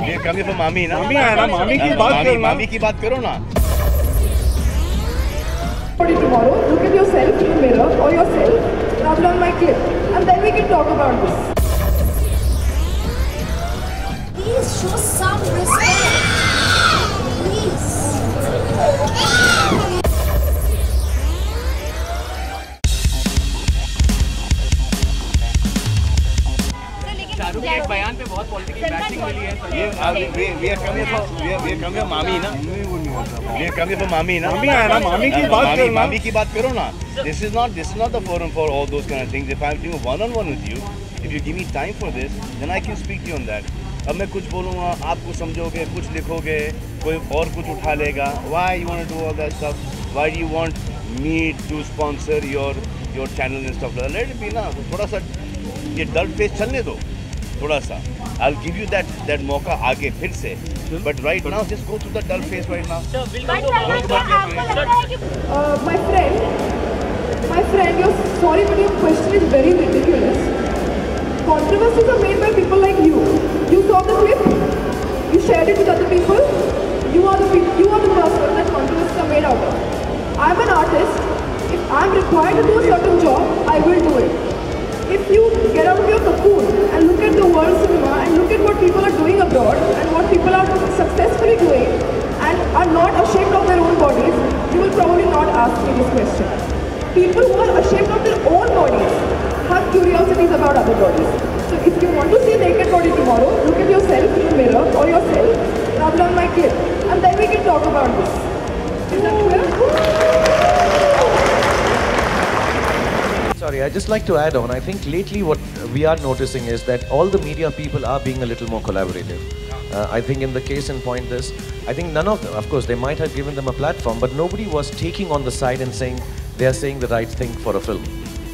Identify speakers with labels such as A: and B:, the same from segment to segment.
A: ये कमी तो मामी ना,
B: मामी की बात करो,
A: मामी की बात करो ना।
C: Tomorrow, look at yourself in the mirror or yourself, rub on my clip, and then we can talk about this.
D: Please show some respect. Please.
E: Shahrukh के एक बयान पे बहुत पॉलिटिकल बैटिंग मिली है।
A: ये कमी तो मामी ना, ये कमी तो मामी ना। मामी की बात करो ना। This is not the forum for all those kind of things. If I'm doing one-on-one with you, if you give me time for this, then I can speak to you on that. अब मैं कुछ बोलूँगा, आप कुछ समझोगे, कुछ लिखोगे, कोई और कुछ उठा लेगा. Why you want to do all that stuff? Why do you want me to sponsor your channel and stuff like that? Let it be ना. थोड़ा सा ये dull face चलने दो, थोड़ा सा. I'll give you that मौका आगे फिर से. But right now, just go through the dull face right now.
C: My friend, you're sorry, but your question is very ridiculous. Controversies are made by people like you. You saw the clip, you shared it with other people. You are the person that controversies are made out of. I'm an artist. If I'm required to do a certain job, I will do it. If you get out of your cocoon and look at the world cinema and look at what people are doing abroad and what people are successfully doing and are not ashamed of their own bodies, you will probably not ask me this question. People who are ashamed of their own bodies have curiosities about other bodies. So if you want to see naked body tomorrow, look at yourself in the mirror or yourself, rub on my clip, and then we can talk about this. Is that clear?
F: Sorry, I'd just like to add on. I think lately what we are noticing is that all the media people are being a little more collaborative. I think in the case in point this, I think none of them, of course, they might have given them a platform, but nobody was taking on the side and saying they are saying the right thing for a film.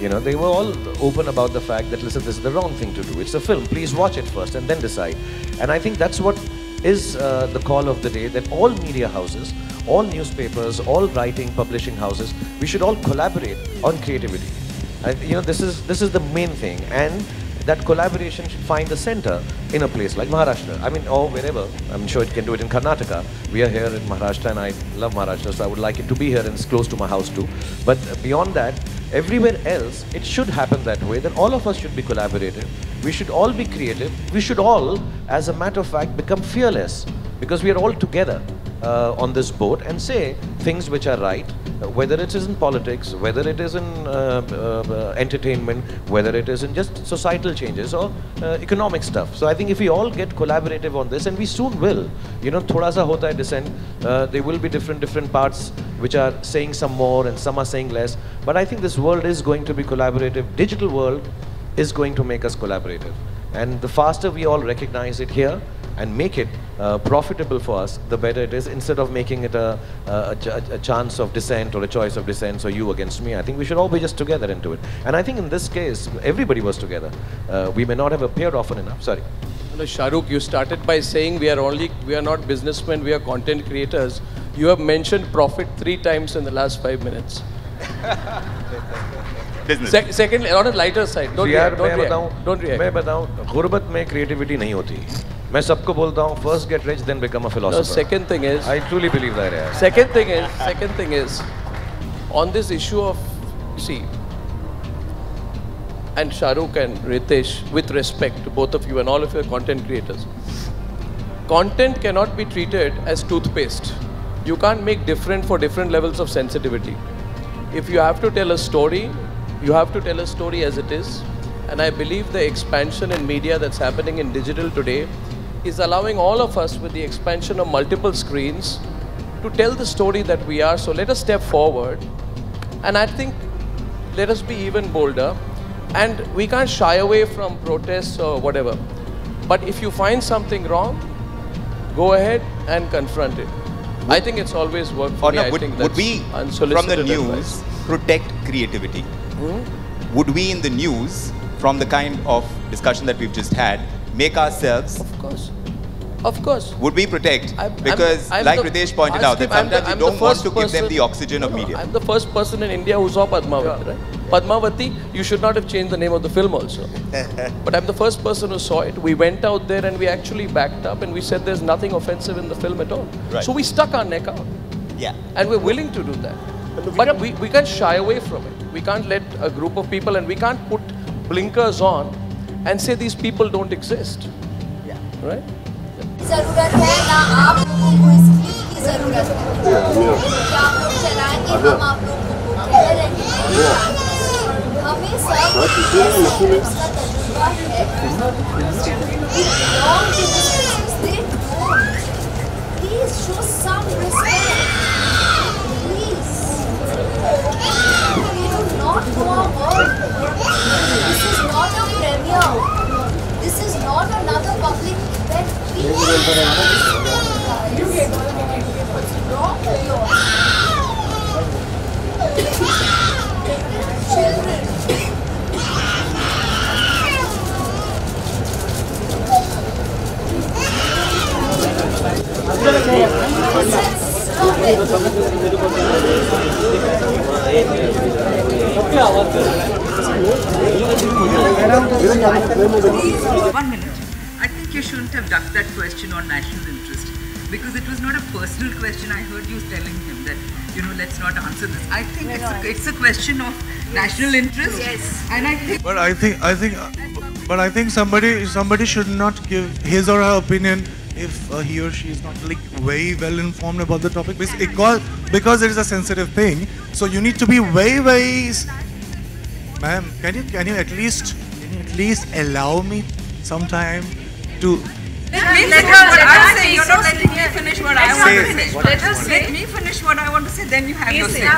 F: You know, they were all open about the fact that, listen, this is the wrong thing to do. It's a film. Please watch it first and then decide. And I think that's what is the call of the day, that all media houses, all newspapers, all writing, publishing houses, we should all collaborate on creativity. You know, this is the main thing, and that collaboration should find a center in a place like Maharashtra. I mean, or wherever. I'm sure it can do it in Karnataka. We are here in Maharashtra, and I love Maharashtra, so I would like it to be here, and it's close to my house too. But beyond that, everywhere else, it should happen that way, that all of us should be collaborative. We should all be creative. We should all, as a matter of fact, become fearless, because we are all together on this boat and say things which are right, whether it is in politics, whether it is in entertainment, whether it is in just societal changes or economic stuff. So I think if we all get collaborative on this, and we soon will, you know, thoda sa hota hai dissent, there will be different parts which are saying some more and some are saying less, but I think this world is going to be collaborative. Digital world is going to make us collaborative, and the faster we all recognize it here and make it profitable for us, the better it is, instead of making it a chance of dissent or a choice of dissent, so you against me. I think we should all be just together into it. And I think in this case, everybody was together. We may not have appeared often enough. Sorry.
G: No, Shahrukh, you started by saying we are not businessmen, we are content creators. You have mentioned profit 3 times in the last 5 minutes.
A: Business.
G: Secondly, on a lighter side, don't react.
F: मैं बताऊं, गुर्बत में creativity नहीं होती. मैं सबको बोलता हूँ, first get rich, then become a philosopher.
G: The second thing is,
F: I truly believe that. Yeah.
G: Second thing is, on this issue of, see, and Shahrukh and Ritesh, with respect to both of you and all of your content creators, content cannot be treated as toothpaste. You can't make different for different levels of sensitivity. If you have to tell a story, you have to tell a story as it is. And I believe the expansion in media that's happening in digital today is allowing all of us, with the expansion of multiple screens, to tell the story that we are. So let us step forward, and I think let us be even bolder. And we can't shy away from protests or whatever. But if you find something wrong, go ahead and confront it. I think it's always worked for me. I think that's
H: would we, from the news, protect creativity? Would we in the news, from the kind of discussion that we've just had, make ourselves?
G: Of course.
H: Would we protect? Because like Ritesh pointed out, that sometimes you don't want to give them the oxygen of media.
G: I'm the first person in India who saw Padmavat, right? Padmavati, you should not have changed the name of the film also. But I'm the first person who saw it. We went out there and we actually backed up and we said there's nothing offensive in the film at all.
H: Right.
G: So we stuck our neck out.
H: Yeah.
G: And we're willing to do that. But we can't shy away from it. We can't let a group of people, and we can't put blinkers on and say these people don't exist.
H: Yeah.
G: Right?
D: जरूरत है ना आप लोगों को इस clip की जरूरत है क्या आप लोग चलाएंगे हम आप लोगों को कह रहे हैं हमें सब उसका तजुर्बा है please show some respect please we do not know our work. This is not a premiere. This is not another public event. Please, what's wrong with you? Children.
B: One minute. I think you shouldn't have ducked that question on national interest because it was not a personal question. I heard you telling him that, let's not answer this. I think it's a question of national interest. Yes. And I think.
I: But I think somebody should not give his or her opinion if he or she is not like very well informed about the topic because it is a sensitive thing. So you need to be very. Ma'am, can you at least allow me some time to?
B: Let me finish what I want to say. Let me finish what I want to say. Then you have your say.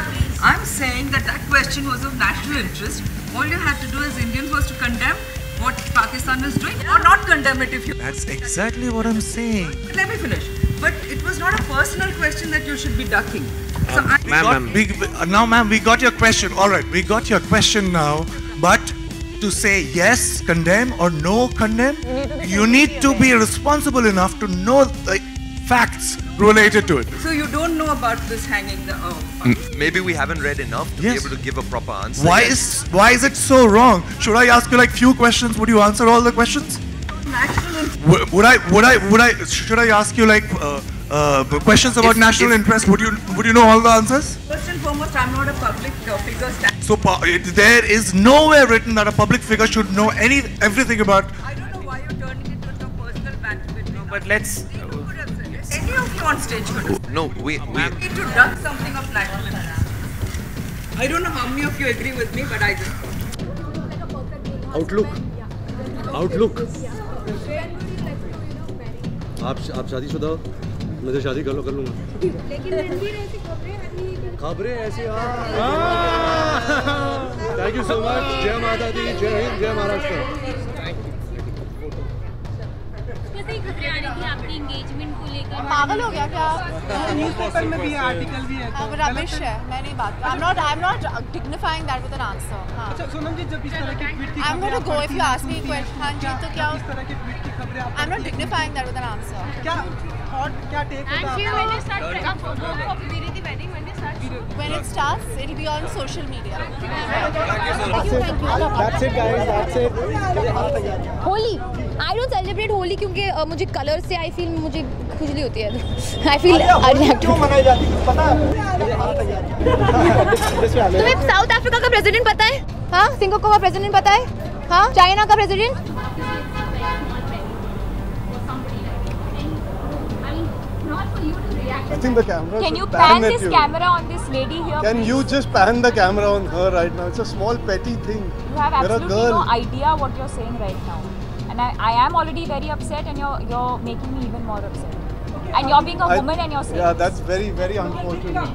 B: I'm saying that question was of national interest. All you had to do as Indians was to condemn what Pakistan is doing or not condemn it if you.
I: That's exactly what I'm saying.
B: Let me finish. But it was not a personal question that you should be ducking. So
I: ma'am, we got your question. All right, we got your question now. But to say yes, condemn, or no, condemn, you need to be responsible enough to know the facts related to it.
B: So you don't know about this hanging the
J: Maybe we haven't read enough to be able to give a proper answer.
I: Why is it so wrong? Should I ask you like few questions? Would you answer all the questions? Should I ask you like questions about national interest? Would you know all the answers?
B: First and foremost, I'm not a public figure.
I: So there is nowhere written that a public figure should know everything about.
B: I don't know why you're turning it into a personal battle with me.
J: But let's.
B: Any of you on stage could have.
J: No, we
B: need to duck something of national interest. I don't know how many of you agree with me, but I just.
K: Outlook. आप शादीशुदा हो? मैं तो शादी कर लूँगा।
L: लेकिन रणवीर ऐसी
K: खबरें ऐसी थैंक यू सो मच। जय माता दी, जय हिंद, जय महाराष्ट्र।
L: कैसे खबरें आ रही थी आपकी एंगेजमेंट को लेकर?
C: पागल हो गया क्या?
B: न्यूज़पेपर में भी आर्टिकल भी है।
C: अब रबिश है, मैं नहीं बात। I'm not dignifying that with an answer.
B: अच्छा सोनम जी, जब इस तरह की ट्वीट की
C: I'm going to go if you ask me a question. हाँ जी, तो क्या?
B: इस तरह की ट्वीट की खबरें आप
C: I'm not dignifying that with an answer.
B: क्या टेक होता है?
C: When it starts, it'll be on social media.
K: That's it guys, that's it.
L: Holi I don't celebrate Holi क्योंकि मुझे कलर से I feel मुझे खुजली होती है। I feel
K: क्यों मनाई जाती है पता है?
L: तुम्हें साउथ अफ्रीका का प्रेसिडेंट पता है? हाँ, सिंगापुर का प्रेसिडेंट पता है? हाँ, चाइना का president?
K: I think the camera.
L: Can you pan this camera on this lady here?
K: Can you just pan the camera on her right now? It's a small petty thing.
L: You have absolutely no idea what you're saying right now, and I am already very upset, and you're making me even more upset. And you're being a woman, and you're saying.
K: Yeah, that's very very unfortunate.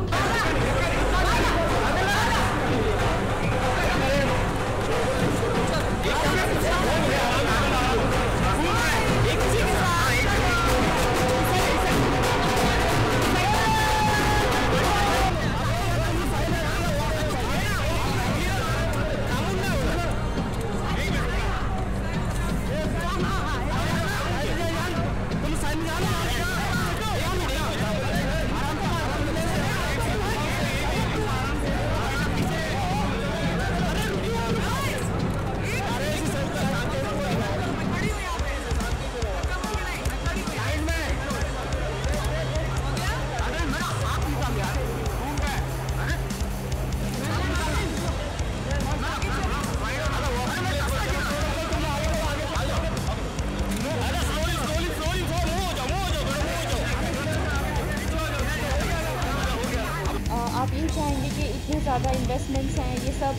M: नहीं चाहेंगे कि इतने ज़्यादा investments हैं, ये सब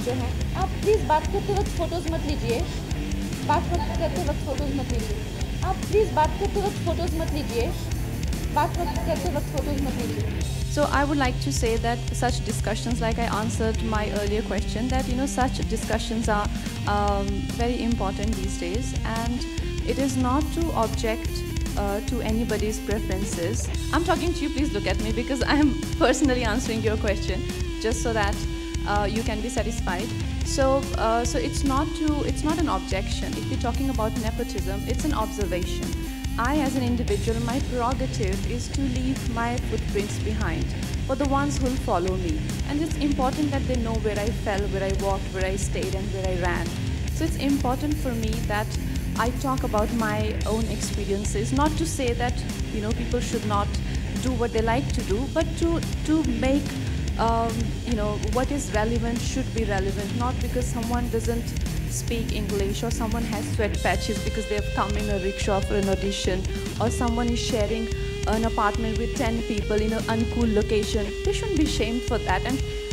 M: जो हैं, आप प्लीज़ बात करते वक्त फ़ोटोज़ मत लीजिए, बात करते वक्त फ़ोटोज़ मत लीजिए, आप प्लीज़ बात करते वक्त फ़ोटोज़ मत लीजिए, बात करते वक्त फ़ोटोज़ मत लीजिए.
N: So I would like to say that such discussions, like I answered my earlier question, that such discussions are very important these days, and it is not to object to anybody's preferences. I'm talking to you, please look at me, because I am personally answering your question, just so that you can be satisfied. So it's not an objection. If we're talking about nepotism, it's an observation. I, as an individual, my prerogative is to leave my footprints behind for the ones who will follow me. And it's important that they know where I fell, where I walked, where I stayed, and where I ran. So it's important for me that I talk about my own experiences, not to say that people should not do what they like to do, but to make what is relevant should be relevant, not because someone doesn't speak English or someone has sweat patches because they have come in a rickshaw for an audition, or someone is sharing an apartment with 10 people in an uncool location. They shouldn't be shamed for that,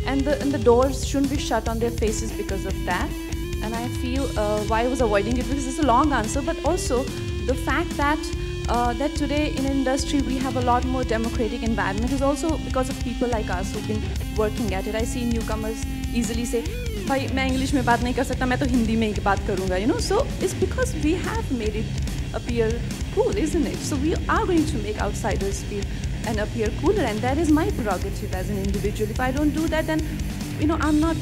N: and the doors shouldn't be shut on their faces because of that. And I feel why I was avoiding it, because it's a long answer, but also the fact that that today in industry we have a lot more democratic environment is also because of people like us who've been working at it. I see newcomers easily say, भाई मैं English में बात नहीं कर सकता, मैं तो हिंदी में ही बात करूँगा, So it's because we have made it appear cool, isn't it? So we are going to make outsiders feel and appear cooler, and that is my prerogative as an individual. If I don't do that, then I'm not,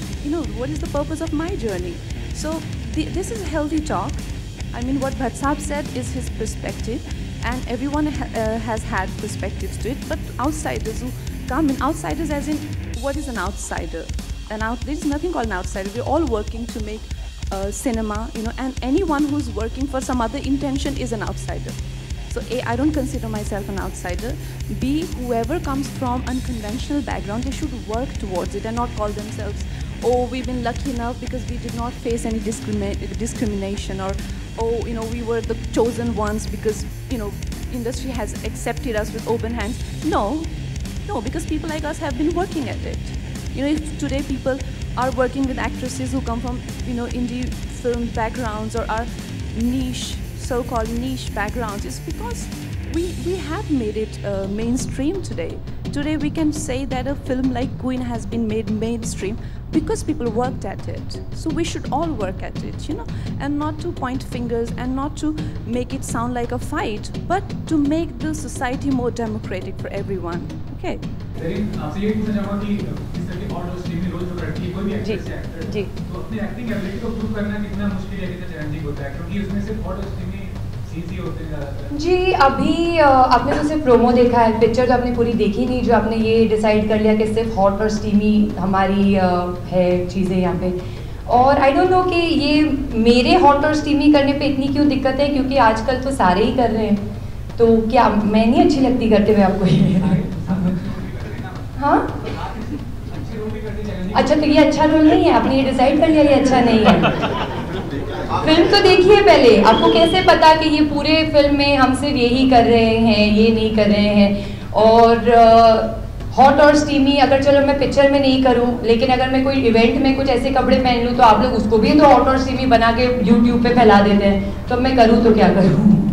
N: what is the purpose of my journey? So this is a healthy talk. I mean, what Bhatt Saab said is his perspective, and everyone has had perspectives to it. But outsiders who come in, outsiders as in, what is an outsider? There's nothing called an outsider. We're all working to make cinema, and anyone who's working for some other intention is an outsider. So A, I don't consider myself an outsider. B, whoever comes from unconventional background, they should work towards it and not call themselves, oh, we've been lucky enough because we did not face any discrimination, or oh, we were the chosen ones because, industry has accepted us with open hands. No, because people like us have been working at it. If today people are working with actresses who come from, indie film backgrounds or are niche, so-called niche backgrounds, it's because we have made it mainstream today. Today we can say that a film like Queen has been made mainstream because people worked at it. So we should all work at it, and not to point fingers and not to make it sound like a fight, but to make the society more democratic for everyone. Okay?
O: आपसे ये पूछना चाहूँगा कि इस तरह के और जो स्ट्रीमिंग रोल जो करती है कोई भी एक्ट्रेस है तो अपनी एक्टिंग एबिलिटी को प्रूव करना कितना मुश्किल है, कितना चैलेंजिंग होता है, क्योंकि उसमें सिर्फ और स्ट्रीमिंग सीधी होते हैं।
P: जी, अभी आपने तो सिर्फ प्रोमो देखा है, पिक्चर तो आपने पूरी देखी नहीं, जो आपने ये डिसाइड कर लिया कि सिर्फ हॉट और स्टीमी हमारी है चीज़ें यहाँ पे। और आई डोंट नो कि ये मेरे हॉट और स्टीमी करने पे इतनी क्यों दिक्कत है, क्योंकि आजकल तो सारे ही कर रहे हैं, तो क्या मैं नहीं अच्छी लगती करते हुए आपको ये? हाँ, अच्छा, तो ये अच्छा रोल नहीं है, आपने ये डिसाइड कर लिया ये अच्छा नहीं है। फिल्म तो देखिए पहले, आपको कैसे पता कि ये पूरे फिल्म में हम सिर्फ यही कर रहे हैं, ये नहीं कर रहे हैं। और हॉट और स्टीमी अगर चलो मैं पिक्चर में नहीं करूं, लेकिन अगर मैं कोई इवेंट में कुछ ऐसे कपड़े पहन लूं तो आप लोग उसको भी तो हॉट और स्टीमी बना के यूट्यूब पे फैला देते हैं, तो मैं करूं तो क्या करूं।